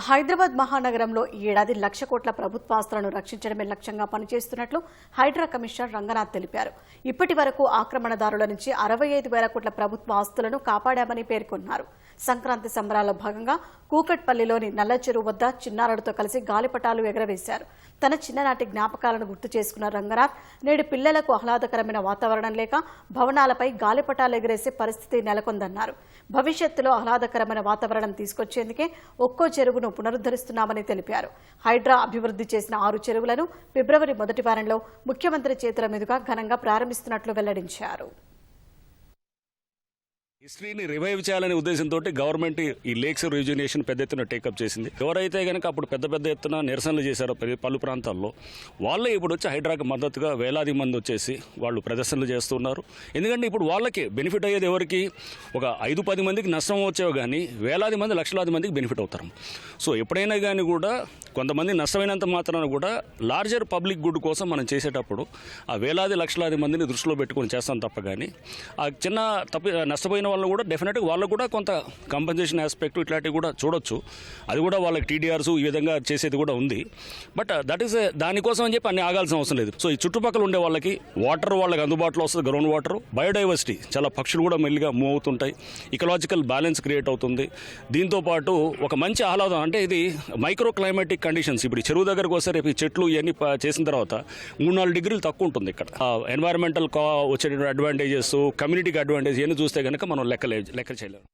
హైదరాబాద్ మహానగరంలో ఈ ఏడాది 1,00,000 కోట్ల ప్రభుత్వాస్తులను రక్షించడమే లక్ష్యంగా పనిచేస్తున్నట్లు హైడ్రా కమిషనర్ రంగనాథ్ తెలిపారు. ఇప్పటి వరకు ఆక్రమణదారుల నుంచి 65,000 కోట్ల ప్రభుత్వ ఆస్తులను కాపాడామని పేర్కొన్నారు. సంక్రాంతి సంబరాల్లో భాగంగా కూకట్పల్లిలోని నల్ల చెరువు వద్ద చిన్నారులతో కలిసి గాలిపటాలు ఎగరవేశారు. తన చిన్ననాటి జ్ఞాపకాలను గుర్తు చేసుకున్న రంగనాథ్ నేడు పిల్లలకు ఆహ్లాదకరమైన వాతావరణం లేక భవనాలపై గాలిపటాలు ఎగరేసే పరిస్థితి నెలకొందన్నారు. భవిష్యత్తులో ఆహ్లాదకరమైన వాతావరణం తీసుకొచ్చేందుకే ఒక్కో చెరువును పునరుద్ధరిస్తున్నామని తెలిపారు. హైడ్రా అభివృద్ధి చేసిన 6 చెరువులను ఫిబ్రవరి మొదటి వారంలో ముఖ్యమంత్రి చేతుల మీదుగా ఘనంగా ప్రారంభిస్తున్నట్లు వెల్లడించారు. హిస్టరీని రివైవ్ చేయాలనే ఉద్దేశంతో గవర్నమెంట్ ఈ లేక్స్ రిజ్యూనేషన్ పెద్ద ఎత్తున టేకప్ చేసింది. ఎవరైతే కనుక అప్పుడు పెద్ద ఎత్తున నిరసనలు చేశారో పలు ప్రాంతాల్లో వాళ్ళే ఇప్పుడు వచ్చి హైడ్రాకి మద్దతుగా వేలాది మంది వచ్చేసి వాళ్ళు ప్రదర్శనలు చేస్తున్నారు. ఎందుకంటే ఇప్పుడు వాళ్ళకి బెనిఫిట్ అయ్యేది ఎవరికి? ఒక 5-10 మందికి నష్టం వచ్చేవి కానీ వేలాది మంది లక్షలాది మందికి బెనిఫిట్ అవుతారు. సో ఎప్పుడైనా కానీ కూడా కొంతమంది నష్టమైనంత మాత్రాన కూడా లార్జర్ పబ్లిక్ గుడ్ కోసం మనం చేసేటప్పుడు ఆ వేలాది లక్షలాది మందిని దృష్టిలో పెట్టుకొని చేస్తాం తప్ప కానీ ఆ చిన్న నష్టపోయిన వాళ్ళు కూడా డెఫినెట్గా వాళ్ళకు కూడా కొంత కంపెన్సేషన్ ఆస్పెక్ట్ ఇట్లాంటివి కూడా చూడొచ్చు. అది కూడా వాళ్ళకి టీడీఆర్స్ ఈ విధంగా చేసేది కూడా ఉంది. బట్ దట్ ఈస్ దానికోసం అని చెప్పి అన్ని ఆగాల్సిన అవసరం లేదు. సో ఈ చుట్టుపక్కల ఉండే వాళ్ళకి వాటర్ వాళ్ళకి అందుబాటులో వస్తుంది, గ్రౌండ్ వాటర్, బయోడైవర్సిటీ చాలా పక్షులు కూడా మెల్లిగా మూవ్ అవుతుంటాయి, ఇకలాజికల్ బ్యాలెన్స్ క్రియేట్ అవుతుంది. దీంతోపాటు ఒక మంచి ఆహ్లాదం, అంటే ఇది మైక్రో క్లైమాటిక్ కండిషన్స్. ఇప్పుడు చెరువు దగ్గరకు వస్తే రేపు చెట్లు ఇవన్నీ చేసిన తర్వాత 3-4 డిగ్రీలు తక్కువ ఉంటుంది ఇక్కడ. ఎన్వైరన్మెంటల్ వచ్చే అడ్వాంటేజెస్, కమ్యూనిటీకి అడ్వాంటేజ్ ఇవన్నీ చూస్తే కనుక మనం లెక్క చేయలేము.